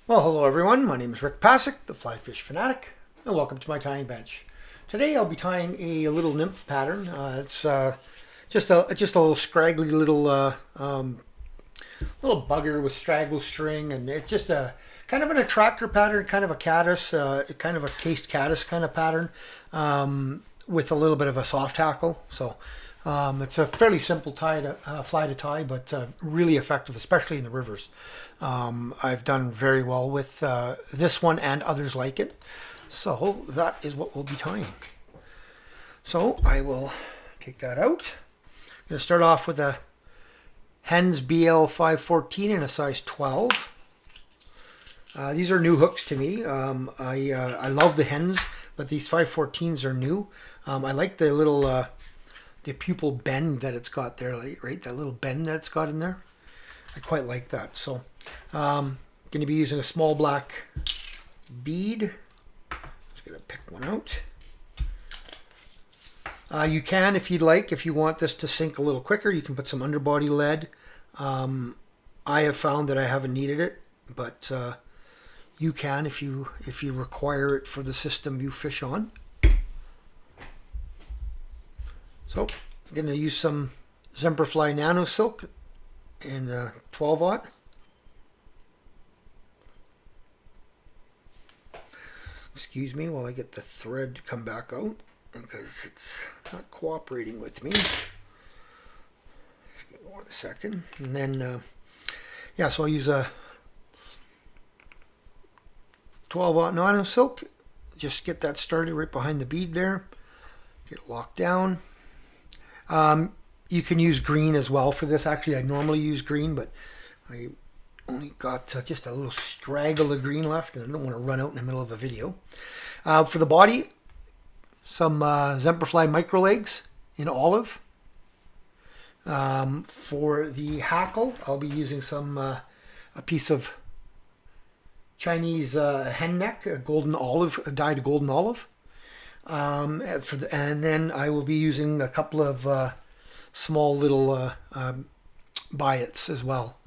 Well, hello everyone. My name is Rick Passek, the FlyFish Fanatic, and welcome to my tying bench. Today I'll be tying a little nymph pattern. It's just a little scraggly little little bugger with straggle string, and it's just a kind of an attractor pattern, kind of a caddis, kind of a cased caddis kind of pattern, with a little bit of a soft hackle. So it's a fairly simple fly to tie, but really effective, especially in the rivers. I've done very well with this one and others like it. So that is what we'll be tying. So I will take that out. I'm going to start off with a Hends BL514 in a size 12. These are new hooks to me. I love the Hens, but these 514s are new. I like the little the pupil bend that it's got there, right? That little bend that it's got in there. I quite like that. So I'm going to be using a small black bead. Just going to pick one out. You can, if you'd like, if you want this to sink a little quicker, you can put some underbody lead. I have found that I haven't needed it, but you can if you require it for the system you fish on. So I'm going to use some Semperfli NanoSilk in 12-aught. Excuse me while I get the thread to come back out, because it's not cooperating with me. Just give me 1 second. And then, yeah, so I'll use a 12-aught NanoSilk. Just get that started right behind the bead there. Get it locked down. You can use green as well for this. Actually, I normally use green, but I only got just a little straggle of green left, and I don't want to run out in the middle of a video. For the body, some Semperfli micro legs in olive. For the hackle, I'll be using some a piece of Chinese hen neck, a golden olive, a dyed golden olive. And then I will be using a couple of small little biots as well.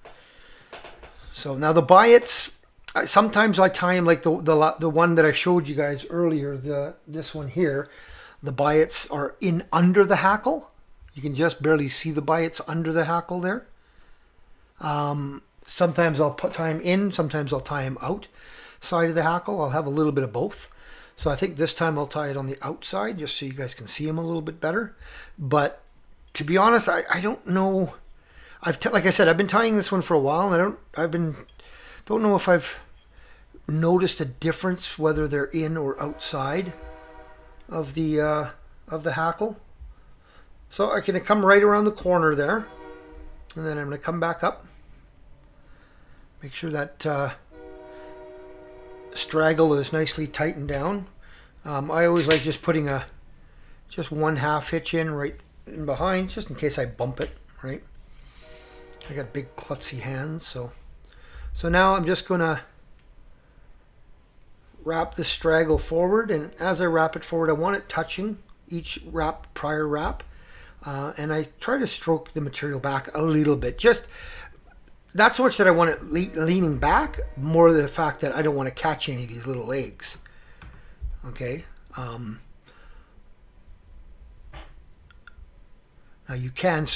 So now the biots, sometimes I tie them like the one that I showed you guys earlier. This one here, the biots are in under the hackle. You can just barely see the biots under the hackle there. Sometimes I'll tie them in, sometimes I'll tie them out side of the hackle. I'll have a little bit of both. So I think this time I'll tie it on the outside just so you guys can see them a little bit better. But to be honest, I don't know. Like I said, I've been tying this one for a while, and don't know if I've noticed a difference whether they're in or outside of the hackle. So I'm going to come right around the corner there, and then I'm going to come back up. Make sure that straggle is nicely tightened down. I always like just putting just 1/2 hitch in right in behind, just in case I bump it, right? I got big klutzy hands, so now I'm just gonna wrap the straggle forward, and as I wrap it forward, I want it touching each prior wrap, and I try to stroke the material back a little bit. Just not so much that I want it leaning back, more the fact that I don't want to catch any of these little legs. Okay. Now you can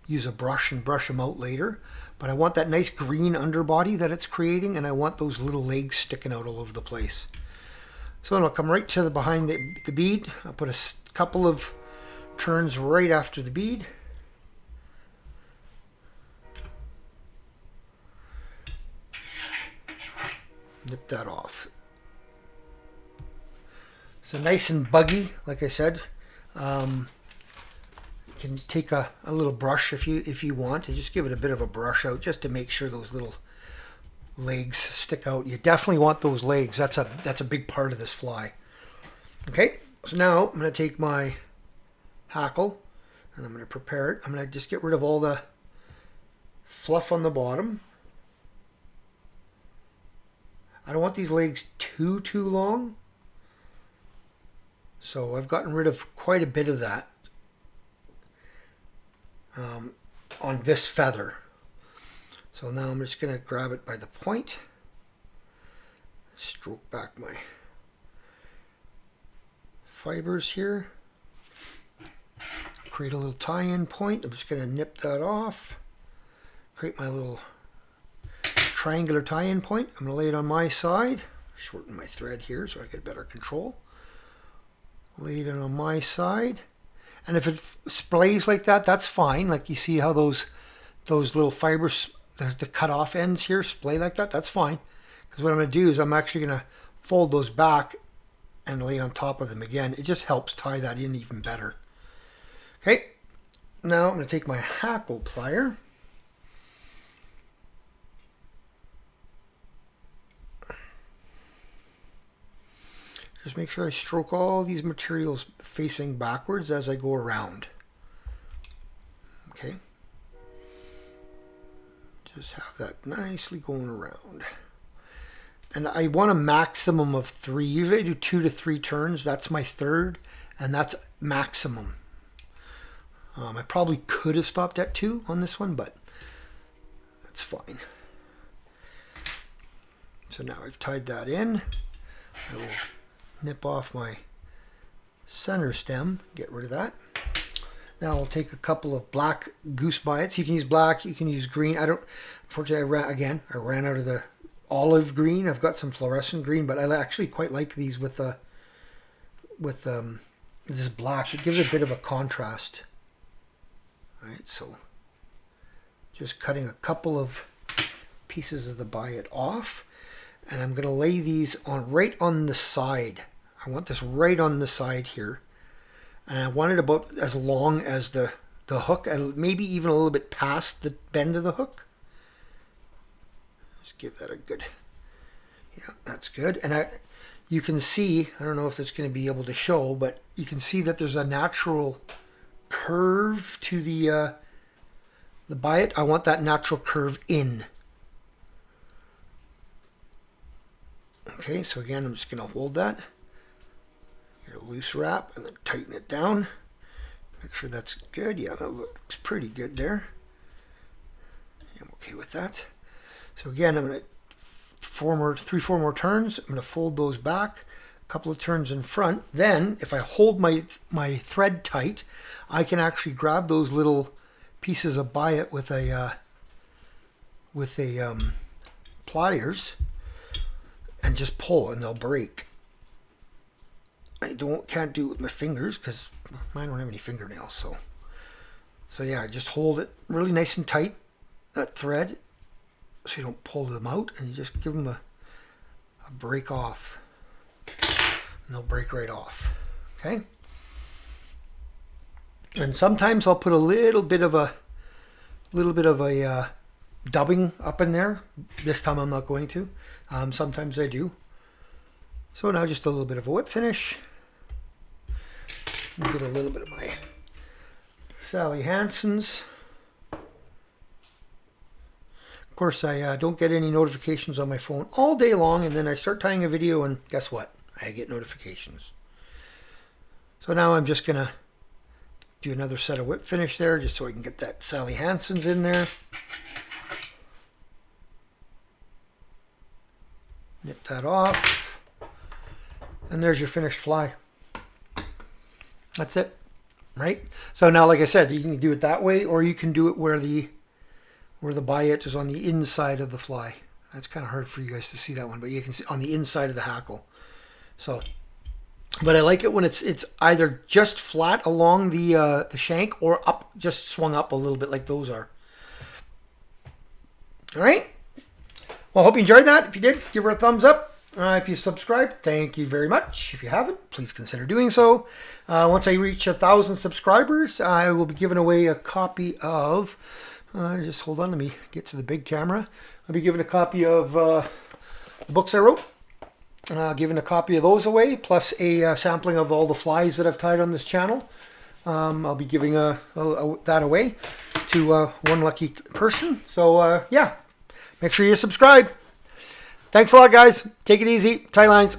use a brush and brush them out later, but I want that nice green underbody that it's creating, and I want those little legs sticking out all over the place. So then I'll come right to behind the bead. I'll put a couple of turns right after the bead. Nip that off. So nice and buggy, like I said. You can take a little brush if you want, and just give it a bit of a brush out just to make sure those little legs stick out. You definitely want those legs. That's a big part of this fly. Okay, so now I'm going to take my hackle and I'm going to prepare it. I'm going to just get rid of all the fluff on the bottom. I don't want these legs too long. So I've gotten rid of quite a bit of that on this feather. So now I'm just going to grab it by the point. Stroke back my fibers here. Create a little tie-in point. I'm just going to nip that off. Create my little triangular tie-in point. I'm going to lay it on my side. Shorten my thread here so I get better control. Lay it on my side. And if it splays like that, that's fine. Like you see how those little fibers, the cut off ends here, splay like that, that's fine. Because what I'm going to do is I'm actually going to fold those back and lay on top of them again. It just helps tie that in even better. Okay, now I'm going to take my hackle plier. Just make sure I stroke all these materials facing backwards as I go around. Okay. Just have that nicely going around. And I want a maximum of 3. Usually I do 2 to 3 turns. That's my third, and that's maximum. I probably could have stopped at 2 on this one, but that's fine. So now I've tied that in. I will nip off my center stem, get rid of that. Now I'll take a couple of black goose bites. You can use black, you can use green. Unfortunately, I ran out of the olive green. I've got some fluorescent green, but I actually quite like these with this black. It gives a bit of a contrast. All right, so just cutting a couple of pieces of the bite off, and I'm going to lay these on right on the side. I want this right on the side here, and I want it about as long as the hook, and maybe even a little bit past the bend of the hook. Just give that a good, yeah, that's good. And you can see, I don't know if it's going to be able to show, but you can see that there's a natural curve to the bite. I want that natural curve in. Okay, so again, I'm just going to hold that. Get a loose wrap and then tighten it down. Make sure that's good. Yeah, that looks pretty good there. I'm okay with that. So again, I'm going to 4 more turns. I'm going to fold those back, a couple of turns in front. Then, if I hold my thread tight, I can actually grab those little pieces of biot with pliers and just pull, and they'll break. I can't do it with my fingers because mine don't have any fingernails. So yeah, just hold it really nice and tight, that thread, so you don't pull them out, and you just give them a break off, and they'll break right off. Okay. And sometimes I'll put a little bit of a dubbing up in there. This time I'm not going to. Sometimes I do. So now just a little bit of a whip finish. Get a little bit of my Sally Hansen's. Of course, I don't get any notifications on my phone all day long, and then I start tying a video, and guess what? I get notifications. So now I'm just gonna do another set of whip finish there, just so I can get that Sally Hansen's in there. Nip that off, and there's your finished fly. That's it, right? So now, like I said, you can do it that way, or you can do it where the biot is on the inside of the fly. That's kind of hard for you guys to see that one, but you can see on the inside of the hackle. So, but I like it when it's either just flat along the shank or up, just swung up a little bit like those are. All right. Well, I hope you enjoyed that. If you did, give her a thumbs up. If you subscribed, thank you very much. If you haven't, please consider doing so. Once I reach 1,000 subscribers, I will be giving away a copy of, just hold on, let me get to the big camera. I'll be giving a copy of the books I wrote. Giving a copy of those away, plus a sampling of all the flies that I've tied on this channel. I'll be giving that away to one lucky person. So, yeah, make sure you subscribe. Thanks a lot, guys. Take it easy. Tie lines.